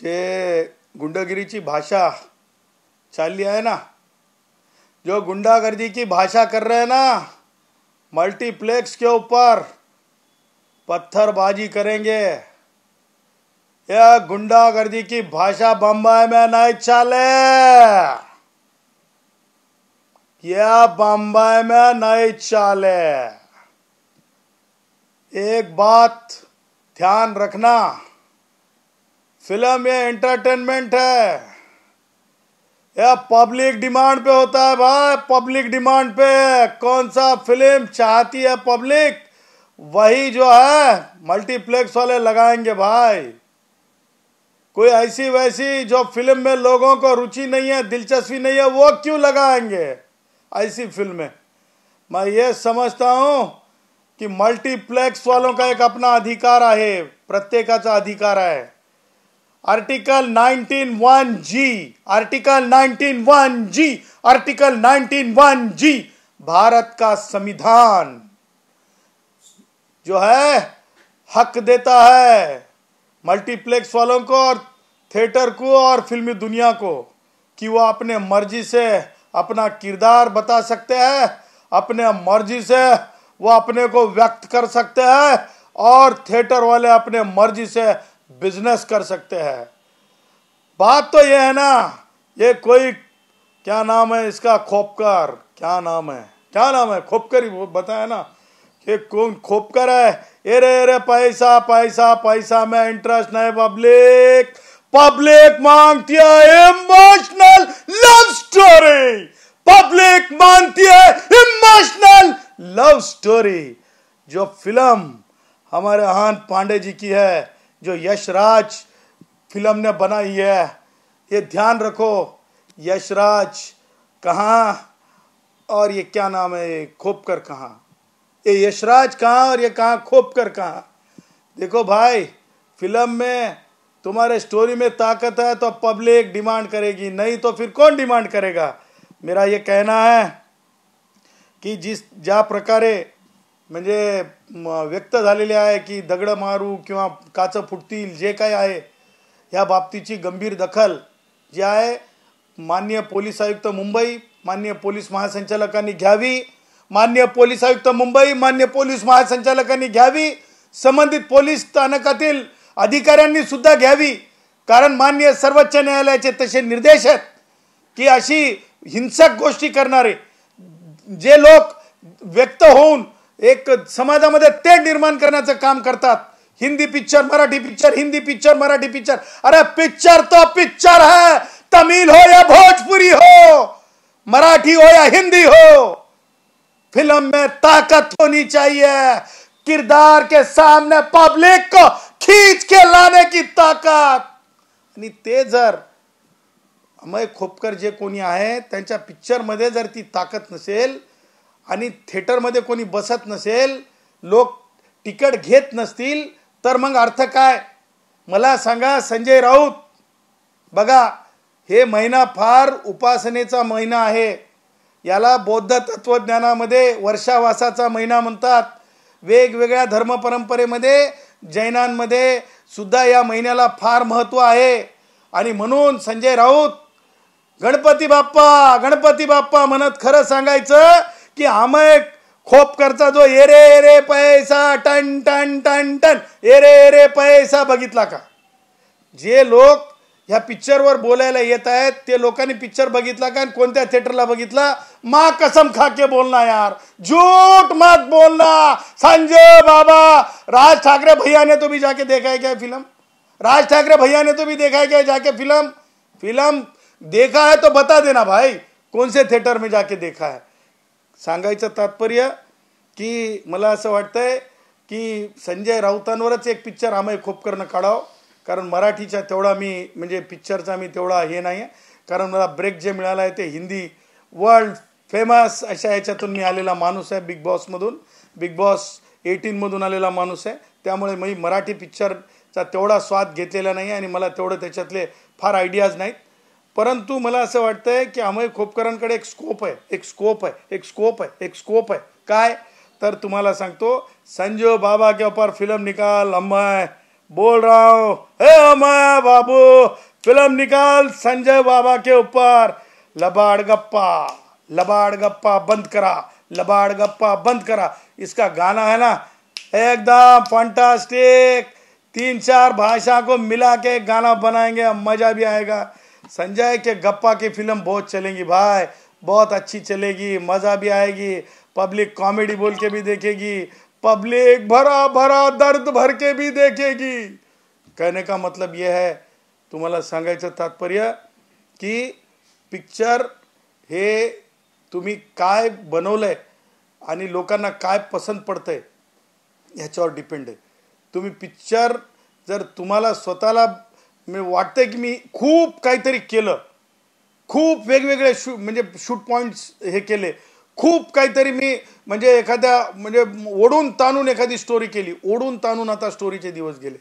जे गुंडागिरीची भाषा चाली है ना, जो गुंडागर्दी की भाषा कर रहे हैं ना, मल्टीप्लेक्स के ऊपर पत्थरबाजी करेंगे। यह गुंडागर्दी की भाषा बम्बई में नहीं चले, यह बम्बई में नहीं चले। एक बात ध्यान रखना, फिल्म ये एंटरटेनमेंट है, यह पब्लिक डिमांड पे होता है भाई, पब्लिक डिमांड पे। कौन सा फिल्म चाहती है पब्लिक, वही जो है मल्टीप्लेक्स वाले लगाएंगे भाई। कोई ऐसी वैसी जो फिल्म में लोगों को रुचि नहीं है, दिलचस्पी नहीं है, वो क्यों लगाएंगे ऐसी फिल्में। मैं ये समझता हूं कि मल्टीप्लेक्स वालों का एक अपना अधिकार है, प्रत्येकाचा अधिकार है। Article 19(1)(g, article 19(1)(g, article 19(1)(g Bharat का संविधान जो है हक देता है मल्टीप्लेक्स वालों को और थिएटर को और फिल्मी दुनिया को कि वो अपने मर्जी से अपना किरदार बता सकते हैं, अपने मर्जी से वो अपने को व्यक्त कर सकते हैं और थिएटर वाले अपने मर्जी से बिजनेस कर सकते हैं। बात तो ये है ना, ये कोई क्या नाम है इसका, खोपकर, क्या नाम है खोपकर ही बताया ना, ये कौन खोपकर है। अरे पैसा पैसा पैसा में इंटरेस्ट नहीं, पब्लिक मांगती है इमोशनल लव स्टोरी, पब्लिक मांगती है इमोशनल लव स्टोरी। जो फिल्म हमारे आहान पांडे जी की है, जो यशराज फिल्म ने बनाई है, ये ध्यान रखो, यशराज कहाँ और ये क्या नाम है खोपकर कहाँ, ये यशराज कहाँ और ये कहाँ खोपकर कहाँ। देखो भाई, फिल्म में तुम्हारे स्टोरी में ताकत है तो पब्लिक डिमांड करेगी, नहीं तो फिर कौन डिमांड करेगा। मेरा ये कहना है की ज्या प्रकारे म्हणजे व्यक्त झालेले आहे की दगड मारू किंवा काच फुटतील, जे काही आहे या बाबतीची गंभीर दखल जी आहे माननीय पोलीस आयुक्त मुंबई, माननीय पोलीस महासंचालकांनी घ्यावी, माननीय पोलीस आयुक्त मुंबई, माननीय पोलीस महासंचालकांनी घ्यावी, संबंधित पोलीस स्थानकातील अधिकाऱ्यांनी सुद्धा घ्यावी। कारण माननीय सर्वोच्च न्यायालयाचे तसे निर्देश आहेत की अशी हिंसक गोष्टी करणारे जे लोक व्यक्त होऊन एक समाजामध्ये तेढ निर्माण करण्याचं काम करतात, Hindi picture Marathi picture, Hindi picture Marathi picture, अरे पिक्चर तो पिक्चर है, तमिल हो या भोजपुरी हो, मराठी हो या हिंदी हो, फिल्म में ताकत होनी चाहिए, किरदार के सामने पब्लिक को खींच के लाने की ताकत। आणि ते जर अमय खोपकर जे कोणी आहे त्यांच्या पिक्चर मध्ये जर ती ताकत नसेल आणि थिएटर मध्ये कोणी बसत नसेल, लोक तिकीट घेत नसतील, तर मग अर्थ काय। मला सांगा संजय राऊत, बघा हे महिना फार उपासनेचा महिना आहे, याला बौद्ध तत्वज्ञानामध्ये वर्षावासाचा महिना म्हणतात, वेगवेगळ्या धर्म परंपरेमध्ये जैनांमध्ये सुद्धा या महिन्याला फार महत्त्व आहे। आणि म्हणून संजय राऊत गणपती बाप्पा म्हणत खरं सांगायचं की अमय खोपकरचा जो एरे एरे पैसा टन टन टन टन एरे एरे पैसा बघितला का। जे लोक ह्या पिक्चरवर बोलायला येत आहेत ते लोकांनी पिक्चर बघितला का, कोणत्या थिएटरला बघितला, माँ कसम खा के बोलना यार, झूठ मत बोलना। संजय बाबा, राज ठाकरे भैया ने तो भी जाके देखा है क्या फिल्म, राज ठाकरे भैया ने तो भी देखा है क्या जाके फिल्म देखा है तो बता देना भाई, कौन से थिएटर में जाके देखा है। सांगायचं तात्पर्य की मला असं वाटतंय की संजय राऊतांवरच एक पिक्चर अमय खोपकरनं काढावं, कारण मराठीचा तेवढा मी म्हणजे पिक्चरचा मी तेवढा हे नाही आहे, कारण मला ब्रेक जे मिळाला आहे ते हिंदी वर्ल्ड फेमस अशा याच्यातून मी आलेला माणूस आहे, बिग बॉसमधून, बिग बॉस 18 मधून आलेला माणूस आहे, त्यामुळे मी मराठी पिक्चरचा तेवढा स्वाद घेतलेला नाही आणि मला तेवढं त्याच्यातले फार आयडियाज नाहीत। परंतु मला असं वाटतंय की अमय खोपकरांकडे एक स्कोप आहे, काय तर तुम्हाला सांगतो, संजय बाबा के ऊपर फिल्म निकाल, अमय बोल रहा हूँ, हे मैं बाबू फिल्म निकाल संजय बाबा के ऊपर। लबाड़ गप्पा, लबाड़ गप्पा बंद करा, लबाड़ गप्पा बंद करा। इसका गाना है ना एकदम फंटास्टिक, 3-4 भाषा को मिला के गाना बनाएंगे, मजा भी आएगा। संजय के गप्पा की फिल्म बहुत चलेगी भाई, बहुत अच्छी चलेगी, मजा भी आएगी। पब्लिक कॉमेडी बोल के भी देखेगी, पब्लिक भरा भरा दर्द भर के भी देखेगी। कहने का मतलब यह है, तुम्हाला सांगायचं तात्पर्य की पिक्चर हे तुम्ही काय बनवलंय आणि लोकांना काय पसंत पडतंय ह्याच्यावर डिपेंड आहे। तुम्ही पिक्चर जर तुम्हाला स्वतःला मी वाटतंय की मी खूप काहीतरी केलं, खूप वेगवेगळे म्हणजे शूट पॉइंट्स हे केले, खूप काहीतरी मी म्हणजे एखाद्या म्हणजे ओढून ताणून एखादी स्टोरी केली, ओढून ताणून आता स्टोरीचे दिवस गेले।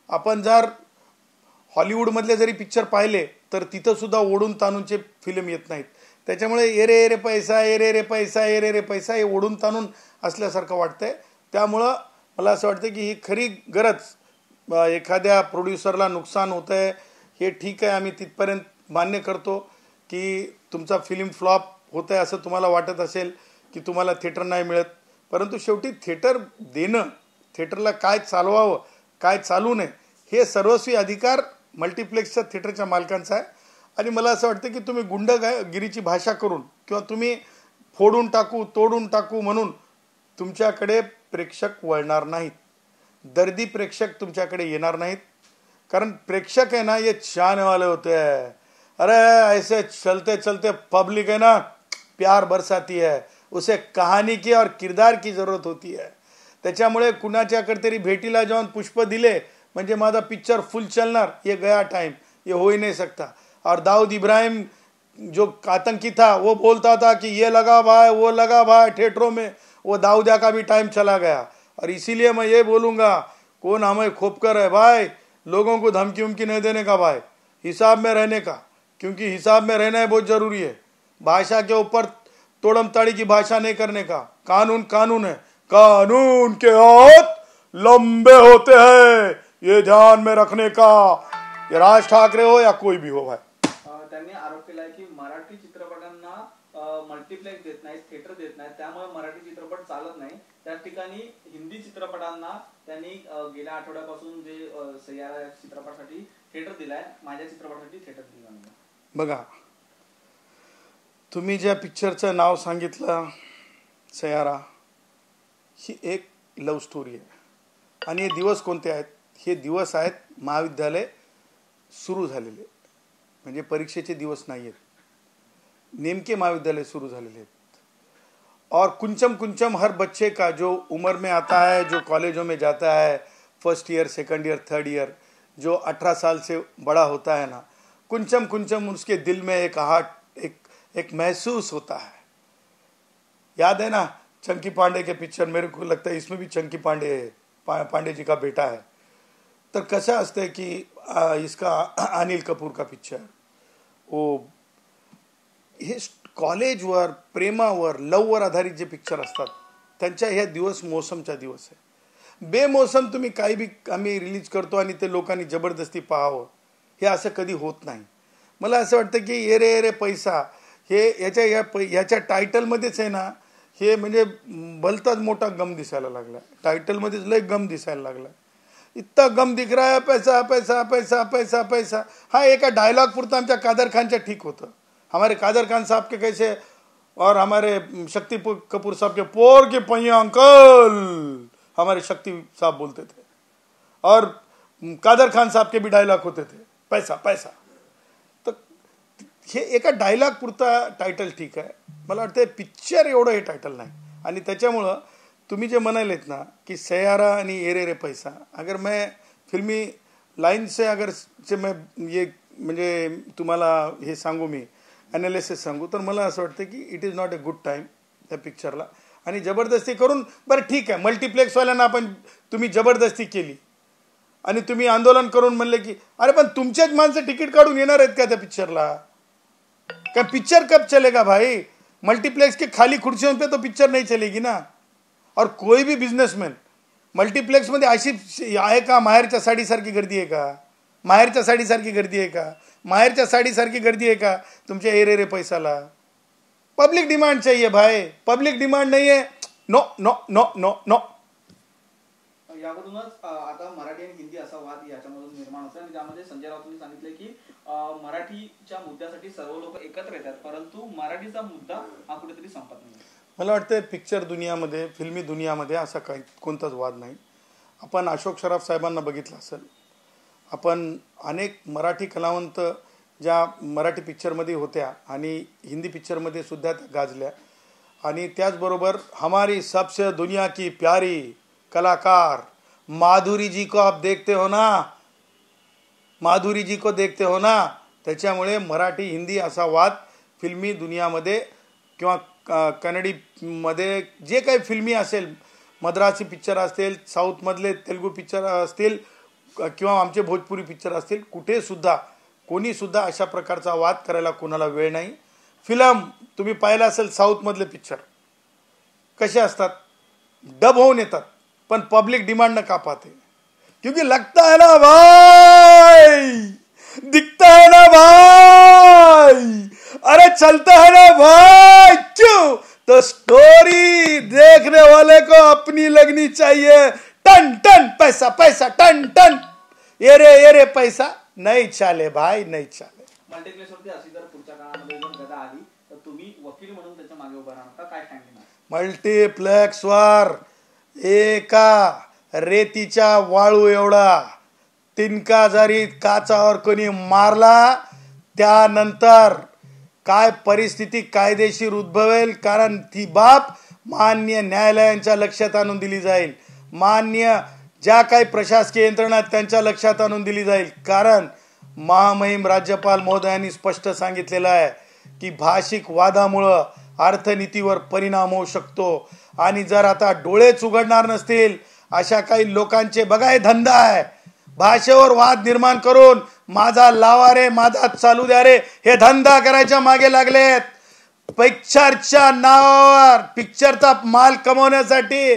आपण जर हॉलिवूडमधले जरी पिक्चर पाहिले तर तिथं सुद्धा ओढून ताणूनचे फिल्म येत नाहीत। त्याच्यामुळे एरे एरे पैसा, एरे रे पैसा, एरे रे पैसा हे ओढून ताणून असल्यासारखं वाटतंय। त्यामुळं मला असं वाटतं की ही खरी गरज एखाद्या प्रोड्युसरला नुकसान होतं आहे हे ठीक आहे, आम्ही तिथपर्यंत मान्य करतो की तुमचा फिल्म फ्लॉप होतं आहे असं तुम्हाला वाटत असेल की तुम्हाला थिएटर नाही मिळत, परंतु शेवटी थिएटर देणं, थिएटरला काय चालवावं काय चालू नये हे सर्वस्वी अधिकार मल्टिप्लेक्सच्या थिएटरच्या मालकांचा आहे। आणि मला असं वाटतं की तुम्ही गुंडगिरीची भाषा करून किंवा तुम्ही फोडून टाकू तोडून टाकू म्हणून तुमच्याकडे प्रेक्षक वळणार नाहीत, दर्दी प्रेक्षक तुमच्याकडे येणार नाहीत। कारण प्रेक्षक है ना ये चाहने वाले होते हैं, अरे ऐसे चलते चलते पब्लिक है ना प्यार बरसाती है, उसे कहानी की और किरदार की जरूरत होती है। त्याच्यामुळे कुणाच्याकडे तरी भेटीला जाऊन पुष्प दिले म्हणजे माझा पिक्चर फुल चलणार, ये गया टाइम, ये हो ही नहीं सकता। और दाऊद इब्राहिम जो आतंकी था वो बोलता था कि ये लगा भाई वो लगा भाई थिएटरों में, वो दाऊदिया का भी टाइम चला गया। और इसीलिए मैं ये बोलूँगा, कौन हमें खोपकर है भाई, लोगों को धमकी उमकी नहीं देने का भाई, हिसाब में रहने का, क्योंकि हिसाब में रहना है बहुत ज़रूरी है। भाषा के ऊपर तोड़म ताड़ी की भाषा नहीं करने का, कानून कानून है, कानून के हाथ लंबे होते हैं, ये ध्यान में रखने का। ये राज ठाकरे हो या कोई भी हो भाई। त्यांनी आरोप केला की मराठी चित्रपटांना मल्टिप्लेक्स देत नाही, थिएटर देत नाही, त्यामुळे मराठी चित्रपट चालत नाही। त्या ठिकाणी हिंदी चित्रपटांना त्यांनी गेल्या आठवड्यापासून जे सैयारा चित्रपटासाठी थिएटर दिलाय, माझ्या चित्रपटासाठी थिएटर दिला नाही। बघा, तुम्ही ज्या पिक्चरचं नाव सांगितलं सैयारा, ही एक लव्ह स्टोरी आहे। आणि हे दिवस कोणते आहेत? हे दिवस आहेत महाविद्यालय सुरू झालेले, म्हणजे परीक्षेचे दिवस नाही आहेत, नेमके महाविद्यालय सुरू झालेले आहेत। और कुंचम कुंचम हर बच्चे का जो उम्र में आता है, जो कॉलेजों में जाता है, first year second year third year, जो 18 साल से बड़ा होता है ना, कुंचम कुंचम उसके दिल में एक हार्ट एक महसूस होता है। याद है ना चंकी पांडे के पिक्चर, मेरे को लगता है इसमें भी चंकी पांडे जी का बेटा है। तर कसं असतं की इसका अनिल कपूर का पिक्चर, वो हे कॉलेजवर प्रेमावर लववर आधारित जे पिक्चर असतात त्यांच्या ह्या दिवस मौसमचा दिवस आहे। बेमौसम तुम्ही काही भी आम्ही रिलीज करतो आणि ते लोकांनी जबरदस्ती पाहावं हे असं कधी होत नाही। मला असं वाटतं की ये रे रे पैसा हे याच्या टायटलमध्येच आहे ना, हे म्हणजे भलताच मोठा गम दिसायला लागला, टायटलमध्येच लय गम दिसायला लागला। इतना गम दिख रहा है, पैसा पैसा पैसा पैसा पैसा। हाँ, एक डायलॉग पुरता आमच्या कादर खानच्या ठीक होतं, हमारे कादर खान साहब के कैसे, और हमारे शक्ति कपूर साहब के पोर के पहिया अंकल हमारे शक्ति साहब बोलते थे, और कादर खान साहब के भी डायलॉग होते थे पैसा पैसा। तर हे एका डायलॉग पुरता टायटल ठीक आहे, मला वाटतं पिक्चर एवढं हे टायटल नाही। आणि त्याच्यामुळं तुम्ही जे म्हणालेत ना कि सैयारा आणि ये रे रे पैसा, अगर मैं फिल्मी लाइन से अगर से मैं ये म्हणजे तुम्हाला हे सांगू, मी ॲनालिसिस सांगू, तर मला असं वाटतं की it is not a good time त्या पिक्चरला। आणि जबरदस्ती करून, बरं ठीक आहे मल्टिप्लेक्सवाल्यांना आपण तुम्ही जबरदस्ती केली आणि तुम्ही आंदोलन करून म्हणले की अरे पण तुमचेच माणसं तिकीट काढून येणार आहेत का त्या पिक्चरला? क्या पिक्चर कब चलेगा भाई? मल्टीप्लेक्स के खाली कुर्सियों पे तो पिक्चर नहीं चलेगी ना। और कोई भी बिजनेसमैन मल्टिप्लेक्समध्ये अशी आहे का? माहेरच्या साडीसारखी गर्दी आहे का? माहेरच्या साडीसारखी गर्दी आहे का? माहेरच्या साडीसारखी गर्दी आहे का तुमच्या एरे पैसाला? पब्लिक डिमांड चाहिए भाई, पब्लिक डिमांड नहीं है. No no no no no. यावरूनच आता मराठी आणि हिंदी असा वाद याच्यामधून निर्माण होतो आणि त्यामध्ये संजय राऊतांनी सांगितले की मराठीच्या मुद्द्यासाठी सर्व लोक एकत्र येतात, परंतु मराठीचा मुद्दा हा कुठेतरी संपत नाही. मला वाटतं पिक्चर दुनियामध्ये, फिल्मी दुनियामध्ये असा काही कोणताच वाद नाही. आपण अशोक सराफ साहेबांना बघितलं असेल, आपण अनेक मराठी कलावंत ज्या मराठी पिक्चरमध्ये होत्या आणि हिंदी पिक्चरमध्ये सुद्धा त्या गाजल्या. आणि त्याचबरोबर हमारी सबसे दुनिया की प्यारी कलाकार माधुरी जी को आप देखते हो ना, माधुरी जी को देखते हो ना. त्याच्यामुळे मराठी हिंदी असा वाद फिल्मी दुनियामध्ये किंवा कन्नडीमध्ये जे काही फिल्मी असेल, मद्रासी पिक्चर असतील, साऊथमधले तेलुगू पिक्चर असतील किंवा आमचे भोजपुरी पिक्चर असतील, कुठेसुद्धा कोणीसुद्धा अशा प्रकारचा वाद करायला कोणाला वेळ नाही. फिल्म तुम्ही पाहिलं असेल, साऊथमधले पिक्चर कसे असतात, डब होऊन येतात, पण पब्लिक डिमांड न का पाते, क्योंकि लगता है ना भाई, दिखता है ना भाई, अरे चलता है ना भाई, क्यों? तो स्टोरी देखने वाले को अपनी लगनी चाहिए. टन टन पैसा पैसा, टन टन ये रे पैसा, नहीं चाले भाई, नहीं चाले. मल्टिप्लेक्सवरती अशी जर पुढच्या काळामध्ये जर गदा आली तर तुम्ही वकील म्हणून त्याच्या मागे उभा राहणार का? काय सांगणार? मल्टिप्लेक्सवर एका रेतीच्या वाळू एवढा तिनका जरी काचावर कोणी मारला, त्यानंतर काय परिस्थिती कायदेशीर उद्भवेल, कारण ती बाब मान्य न्यायालयांच्या लक्षात आणून दिली जाईल, मान्य ज्या काही प्रशासकीय यंत्रणा त्यांच्या लक्षात आणून दिली जाईल. कारण महामहिम राज्यपाल महोदयांनी स्पष्ट सांगितलेलं आहे की भाषिक वादामुळं अर्थनीतीवर परिणाम होऊ शकतो. आणि जर आता डोळेच उघडणार नसतील अशा काही लोकांचे, बघा हे धंदा आहे, भाषेवर वाद निर्माण करून माझा लावा रे, माझा चालू द्या रे, हे धंदा करायच्या मागे लागलेत. पिक्चरच्या नावावर, पिक्चरचा माल कमवण्यासाठी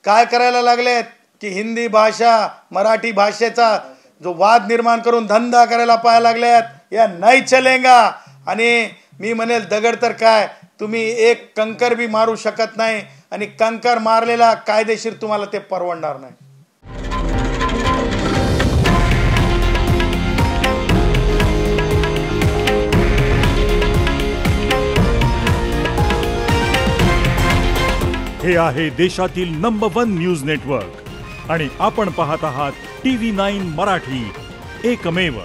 काय करायला लागलेत की हिंदी भाषा मराठी भाषेचा जो वाद निर्माण करून धंदा करायला पाहायला लागलेत. या नाही चलेगा. आणि मी म्हणेल दगड तर काय, तुम्ही एक कंकर बी मारू शकत नाही, आणि कंकर मारलेला कायदेशीर तुम्हाला ते परवडणार नाही. हे आहे देशातील नंबर 1 न्यूज नेटवर्क आणि आपण पाहत आहात TV9 मराठी, एकमेव.